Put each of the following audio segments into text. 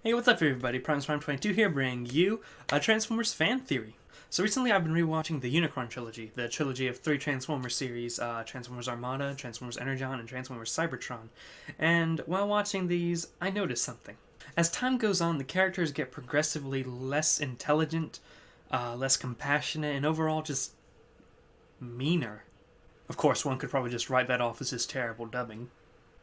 Hey, what's up everybody? Prime22 here bringing you a Transformers fan theory. So recently I've been rewatching the Unicron Trilogy, the trilogy of 3 Transformers series, Transformers Armada, Transformers Energon, and Transformers Cybertron. And while watching these, I noticed something. As time goes on, the characters get progressively less intelligent, less compassionate, and overall just meaner. Of course, one could probably just write that off as just terrible dubbing,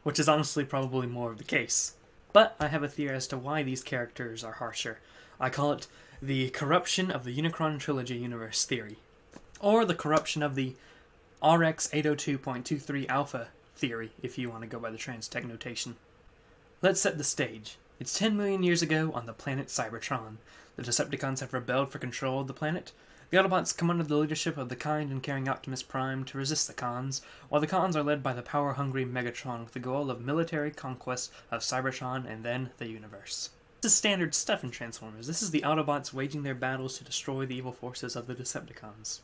which is honestly probably more of the case. But I have a theory as to why these characters are harsher. I call it the corruption of the Unicron Trilogy universe theory, or the corruption of the RX 802.23 Alpha theory, if you want to go by the trans-tech notation. Let's set the stage. It's 10 million years ago on the planet Cybertron. The Decepticons have rebelled for control of the planet. The Autobots come under the leadership of the kind and caring Optimus Prime to resist the Cons, while the Cons are led by the power-hungry Megatron with the goal of military conquest of Cybertron and then the universe. This is standard stuff in Transformers. This is the Autobots waging their battles to destroy the evil forces of the Decepticons.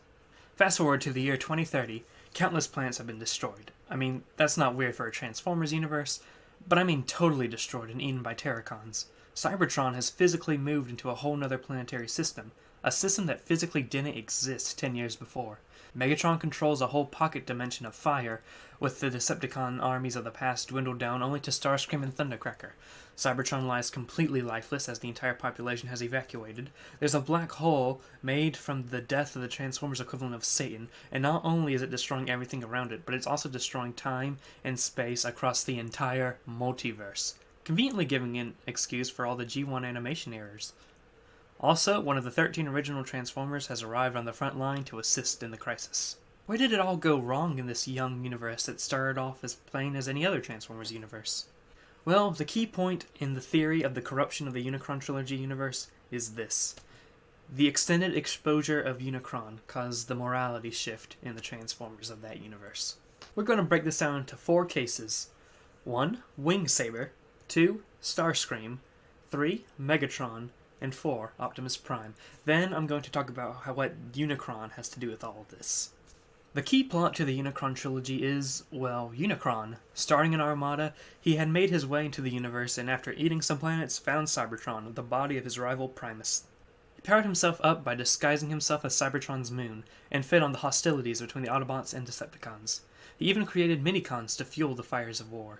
Fast forward to the year 2030, countless planets have been destroyed. I mean, that's not weird for a Transformers universe, but I mean totally destroyed and eaten by Terracons. Cybertron has physically moved into a whole nother planetary system, a system that physically didn't exist 10 years before. Megatron controls a whole pocket dimension of fire, with the Decepticon armies of the past dwindled down only to Starscream and Thundercracker. Cybertron lies completely lifeless as the entire population has evacuated. There's a black hole made from the death of the Transformers equivalent of Satan, and not only is it destroying everything around it, but it's also destroying time and space across the entire multiverse, conveniently giving an excuse for all the G1 animation errors. Also, one of the 13 original Transformers has arrived on the front line to assist in the crisis. Where did it all go wrong in this young universe that started off as plain as any other Transformers universe? Well, the key point in the theory of the corruption of the Unicron Trilogy universe is this. The extended exposure of Unicron caused the morality shift in the Transformers of that universe. We're going to break this down into 4 cases. 1. Wing Saber. 2. Starscream. 3. Megatron. And 4. Optimus Prime. Then I'm going to talk about what Unicron has to do with all of this. The key plot to the Unicron Trilogy is, well, Unicron. Starting in Armada, he had made his way into the universe and after eating some planets found Cybertron, the body of his rival Primus. He powered himself up by disguising himself as Cybertron's moon and fed on the hostilities between the Autobots and Decepticons. He even created minicons to fuel the fires of war.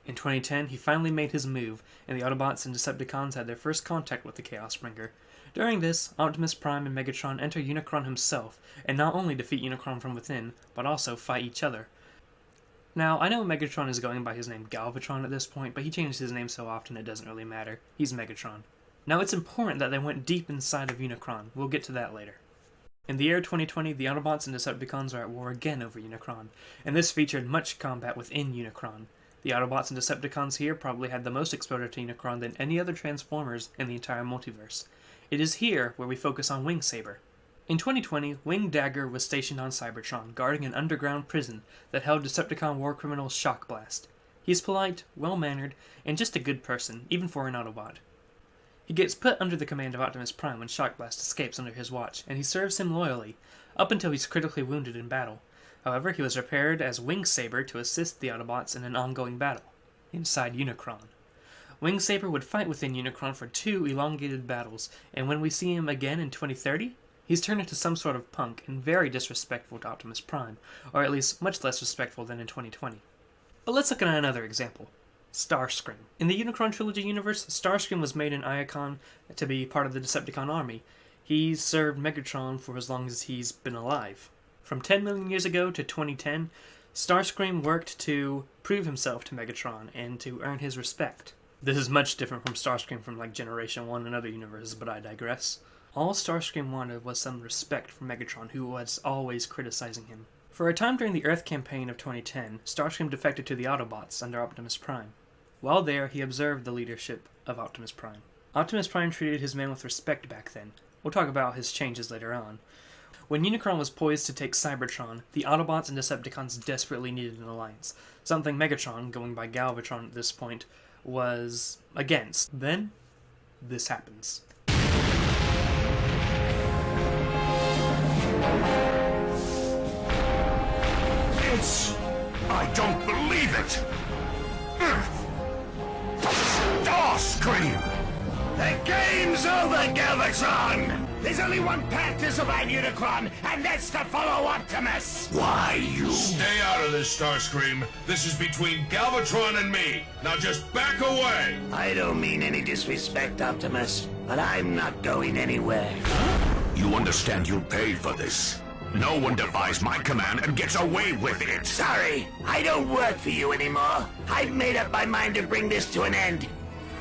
In 2010, he finally made his move, and the Autobots and Decepticons had their first contact with the Chaos Bringer. During this, Optimus Prime and Megatron enter Unicron himself, and not only defeat Unicron from within, but also fight each other. Now, I know Megatron is going by his name Galvatron at this point, but he changes his name so often it doesn't really matter. He's Megatron. Now, it's important that they went deep inside of Unicron. We'll get to that later. In the year 2020, the Autobots and Decepticons are at war again over Unicron, and this featured much combat within Unicron. The Autobots and Decepticons here probably had the most exposure to Unicron than any other Transformers in the entire multiverse. It is here where we focus on Wing Saber. In 2020, Wing Dagger was stationed on Cybertron, guarding an underground prison that held Decepticon war criminal Shock Blast. He is polite, well-mannered, and just a good person, even for an Autobot. He gets put under the command of Optimus Prime when Shock Blast escapes under his watch, and he serves him loyally, up until he's critically wounded in battle. However, he was repaired as Wing Saber to assist the Autobots in an ongoing battle, inside Unicron. Wing Saber would fight within Unicron for 2 elongated battles, and when we see him again in 2030, he's turned into some sort of punk and very disrespectful to Optimus Prime, or at least much less respectful than in 2020. But let's look at another example. Starscream. In the Unicron Trilogy universe, Starscream was made an icon to be part of the Decepticon army. He's served Megatron for as long as he's been alive. From 10 million years ago to 2010, Starscream worked to prove himself to Megatron and to earn his respect. This is much different from Starscream from like Generation 1 and other universes, but I digress. All Starscream wanted was some respect from Megatron, who was always criticizing him. For a time during the Earth campaign of 2010, Starscream defected to the Autobots under Optimus Prime. While there, he observed the leadership of Optimus Prime. Optimus Prime treated his men with respect back then. We'll talk about his changes later on. When Unicron was poised to take Cybertron, the Autobots and Decepticons desperately needed an alliance, something Megatron, going by Galvatron at this point, was against. Then, this happens. I don't believe it! Starscream! Starscream! The game's over, Galvatron! There's only one path to survive Unicron, and that's to follow Optimus! Why, you... Stay out of this, Starscream. This is between Galvatron and me. Now just back away! I don't mean any disrespect, Optimus, but I'm not going anywhere. You understand you paid for this. No one defies my command and gets away with it. Sorry, I don't work for you anymore. I've made up my mind to bring this to an end.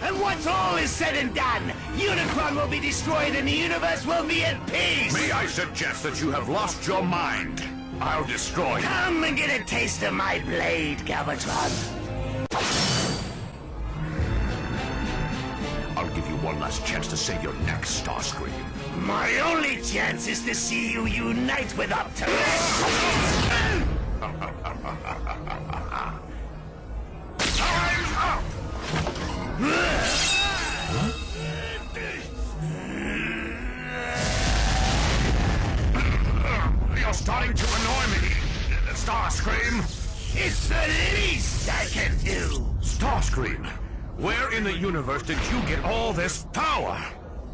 And once all is said and done, Unicron will be destroyed and the universe will be at peace! May I suggest that you have lost your mind? I'll destroy you. Come and get a taste of my blade, Galvatron. I'll give you one last chance to save your neck, Starscream. My only chance is to see you unite with Optimus! Time's up! You're starting to annoy me, Starscream. It's the least I can do! Starscream, where in the universe did you get all this power?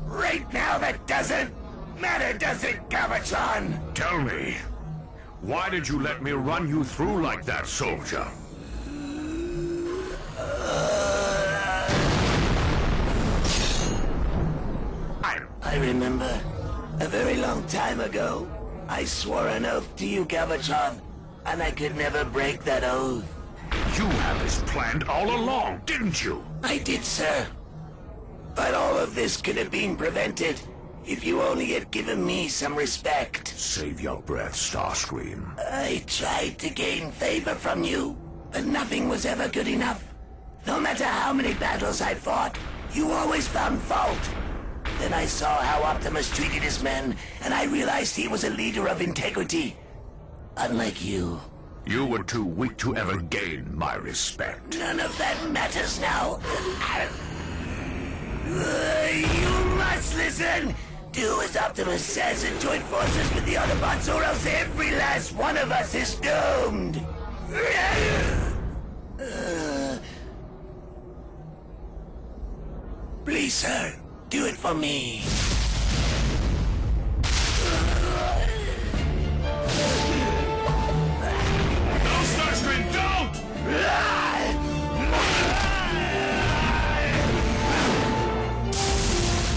Right now that doesn't matter, does it, Galvatron? Tell me, why did you let me run you through like that, soldier? I remember, a very long time ago, I swore an oath to you, Galvatron, and I could never break that oath. You had this planned all along, didn't you? I did, sir. But all of this could have been prevented if you only had given me some respect. Save your breath, Starscream. I tried to gain favor from you, but nothing was ever good enough. No matter how many battles I fought, you always found fault. Then I saw how Optimus treated his men, and I realized he was a leader of integrity. Unlike you. You were too weak to ever gain my respect. None of that matters now. You must listen! Do as Optimus says and join forces with the Autobots, or else every last one of us is doomed! Please, sir, do it for me. No, Starscream, don't!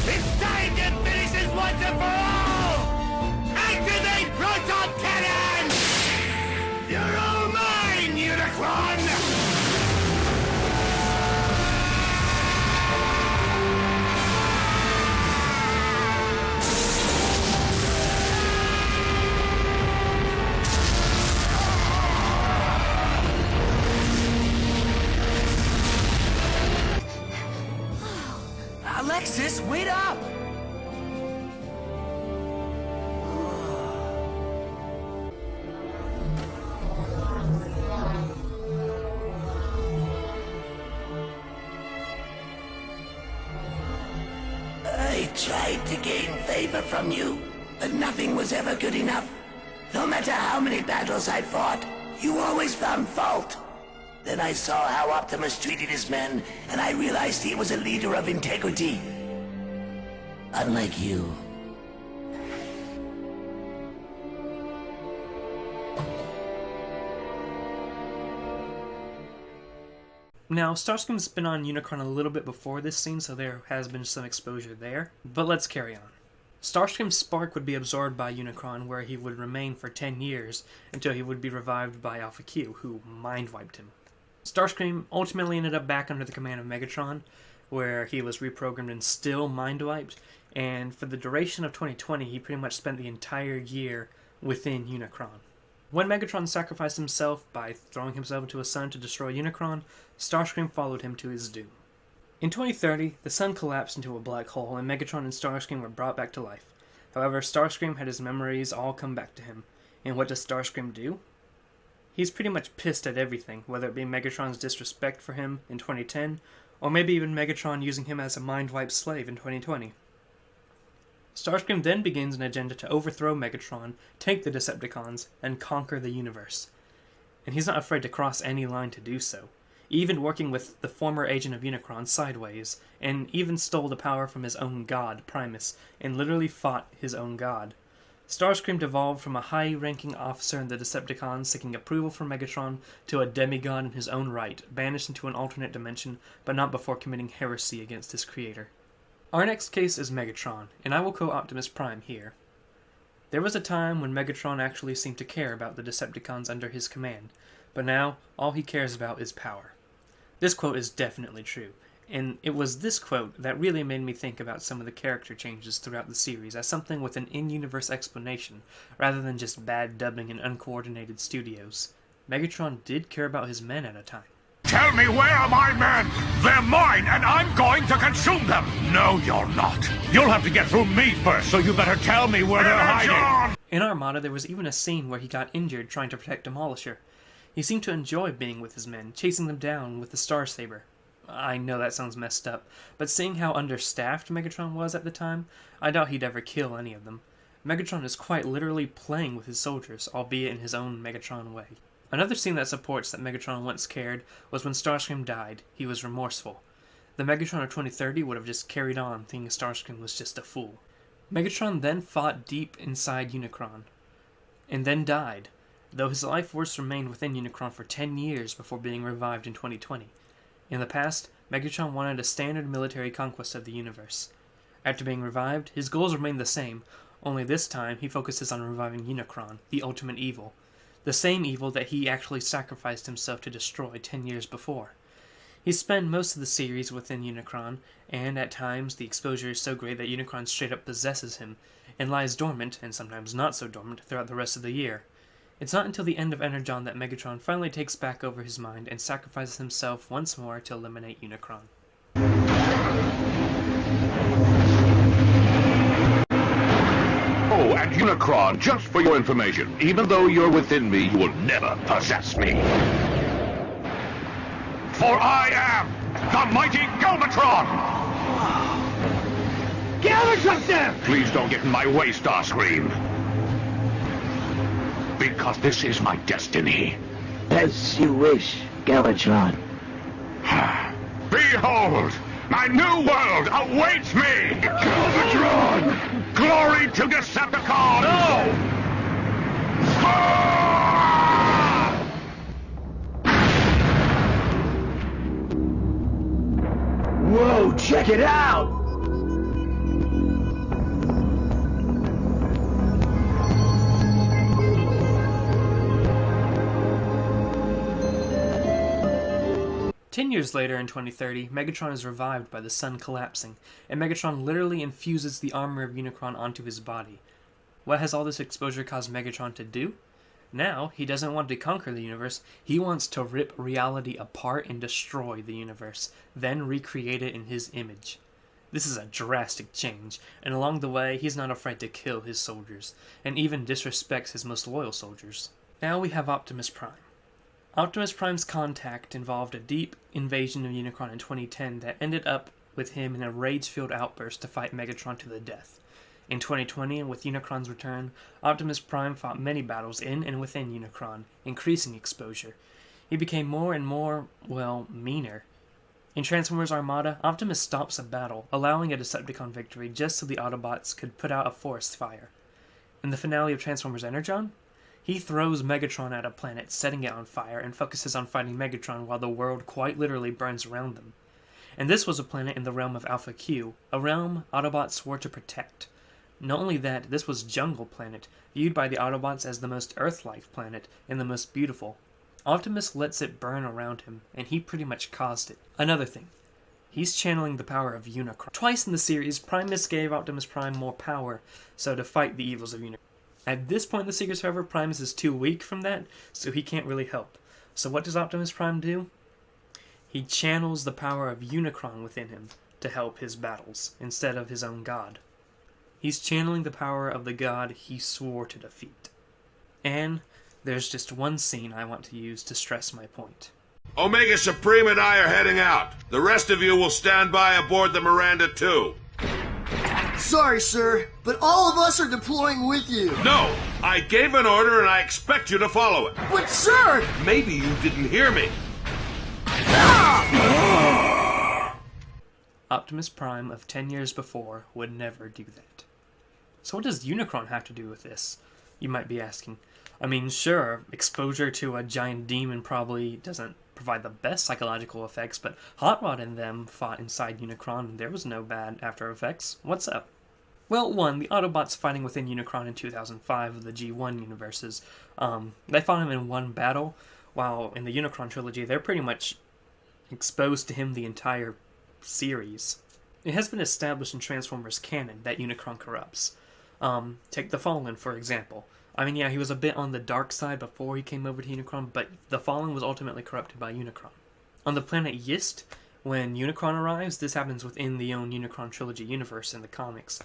It's time to finish this once and for all! Activate proton cannon! You're all mine, Unicron! Alexis, wait up! I tried to gain favor from you, but nothing was ever good enough. No matter how many battles I fought, you always found fault. Then I saw how Optimus treated his men, and I realized he was a leader of integrity. Unlike you. Now, Starscream's been on Unicron a little bit before this scene, so there has been some exposure there. But let's carry on. Starscream's spark would be absorbed by Unicron, where he would remain for 10 years until he would be revived by Alpha Q, who mind-wiped him. Starscream ultimately ended up back under the command of Megatron, where he was reprogrammed and still mind-wiped, and for the duration of 2020, he pretty much spent the entire year within Unicron. When Megatron sacrificed himself by throwing himself into a sun to destroy Unicron, Starscream followed him to his doom. In 2030, the sun collapsed into a black hole, and Megatron and Starscream were brought back to life. However, Starscream had his memories all come back to him, and what does Starscream do? He's pretty much pissed at everything, whether it be Megatron's disrespect for him in 2010, or maybe even Megatron using him as a mind-wiped slave in 2020. Starscream then begins an agenda to overthrow Megatron, take the Decepticons, and conquer the universe. And he's not afraid to cross any line to do so. even working with the former agent of Unicron sideways, and even stole the power from his own god, Primus, and literally fought his own god. Starscream devolved from a high-ranking officer in the Decepticons seeking approval from Megatron to a demigod in his own right, banished into an alternate dimension, but not before committing heresy against his creator. Our next case is Megatron, and I will quote Optimus Prime here. "There was a time when Megatron actually seemed to care about the Decepticons under his command, but now all he cares about is power." This quote is definitely true, and it was this quote that really made me think about some of the character changes throughout the series as something with an in-universe explanation, rather than just bad dubbing and uncoordinated studios. Megatron did care about his men at a time. Tell me, where are my men? They're mine, and I'm going to consume them! No, you're not. You'll have to get through me first, so you better tell me where they're hiding! In Armada, there was even a scene where he got injured trying to protect Demolisher. He seemed to enjoy being with his men, chasing them down with the Star Saber. I know that sounds messed up, but seeing how understaffed Megatron was at the time, I doubt he'd ever kill any of them. Megatron is quite literally playing with his soldiers, albeit in his own Megatron way. Another scene that supports that Megatron once cared was when Starscream died. He was remorseful. The Megatron of 2030 would have just carried on, thinking Starscream was just a fool. Megatron then fought deep inside Unicron, and then died, though his life force remained within Unicron for 10 years before being revived in 2020. In the past, Megatron wanted a standard military conquest of the universe. After being revived, his goals remained the same, only this time he focuses on reviving Unicron, the ultimate evil. The same evil that he actually sacrificed himself to destroy 10 years before. He spent most of the series within Unicron, and at times the exposure is so great that Unicron straight up possesses him, and lies dormant, and sometimes not so dormant, throughout the rest of the year. It's not until the end of Energon that Megatron finally takes back over his mind and sacrifices himself once more to eliminate Unicron. Oh, and Unicron, just for your information, even though you're within me, you will never possess me. For I am the mighty Galvatron! Galvatron, sir! Please don't get in my way, Starscream. Because this is my destiny. As you wish, Galvatron. Behold! My new world awaits me! Galvatron! Glory to Decepticons! No! Whoa, check it out! 10 years later, in 2030, Megatron is revived by the sun collapsing, and Megatron literally infuses the armor of Unicron onto his body. What has all this exposure caused Megatron to do? Now, he doesn't want to conquer the universe, he wants to rip reality apart and destroy the universe, then recreate it in his image. This is a drastic change, and along the way, he's not afraid to kill his soldiers, and even disrespects his most loyal soldiers. Now we have Optimus Prime. Optimus Prime's contact involved a deep invasion of Unicron in 2010 that ended up with him in a rage-filled outburst to fight Megatron to the death. In 2020, with Unicron's return, Optimus Prime fought many battles in and within Unicron, increasing exposure. He became more and more, well, meaner. In Transformers Armada, Optimus stops a battle, allowing a Decepticon victory just so the Autobots could put out a forest fire. In the finale of Transformers Energon, he throws Megatron at a planet, setting it on fire, and focuses on fighting Megatron while the world quite literally burns around them. And this was a planet in the realm of Alpha Q, a realm Autobots swore to protect. Not only that, this was Jungle Planet, viewed by the Autobots as the most Earth-like planet and the most beautiful. Optimus lets it burn around him, and he pretty much caused it. Another thing, he's channeling the power of Unicron. Twice in the series, Primus gave Optimus Prime more power, so to fight the evils of Unicron. At this point in the series, however, Primus is too weak from that, so he can't really help. So what does Optimus Prime do? He channels the power of Unicron within him to help his battles, instead of his own god. He's channeling the power of the god he swore to defeat. And there's just one scene I want to use to stress my point. Omega Supreme and I are heading out. The rest of you will stand by aboard the Miranda 2. Sorry, sir, but all of us are deploying with you. No, I gave an order and I expect you to follow it. But, sir! Maybe you didn't hear me. Ah! Optimus Prime of 10 years before would never do that. So what does Unicron have to do with this? You might be asking. I mean, sure, exposure to a giant demon probably doesn't provide the best psychological effects, but Hot Rod and them fought inside Unicron and there was no bad after effects. What's up? Well, one, the Autobots fighting within Unicron in 2005 of the G1 universes, they fought him in one battle, while in the Unicron Trilogy, they're pretty much exposed to him the entire series. It has been established in Transformers canon that Unicron corrupts. Take the Fallen, for example. I mean, yeah, he was a bit on the dark side before he came over to Unicron, but the Fallen was ultimately corrupted by Unicron. On the planet Yist, when Unicron arrives, this happens within the own Unicron Trilogy universe in the comics.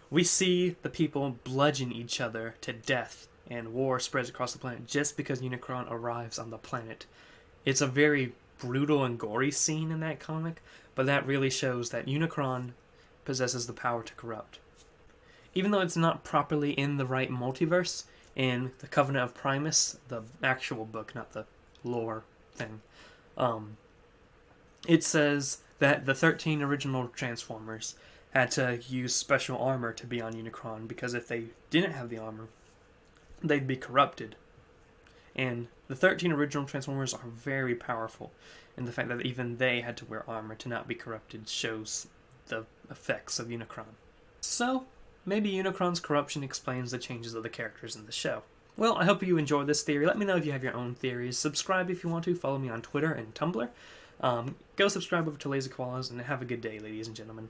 We see the people bludgeon each other to death, and war spreads across the planet just because Unicron arrives on the planet. It's a very brutal and gory scene in that comic, but that really shows that Unicron possesses the power to corrupt. Even though it's not properly in the right multiverse, in the Covenant of Primus, the actual book, not the lore thing, it says that the 13 original Transformers had to use special armor to be on Unicron, because if they didn't have the armor, they'd be corrupted. And the 13 original Transformers are very powerful, and the fact that even they had to wear armor to not be corrupted shows the effects of Unicron. So, maybe Unicron's corruption explains the changes of the characters in the show. Well, I hope you enjoyed this theory. Let me know if you have your own theories. Subscribe if you want to. Follow me on Twitter and Tumblr. Go subscribe over to Lazy Koalas, and have a good day, ladies and gentlemen.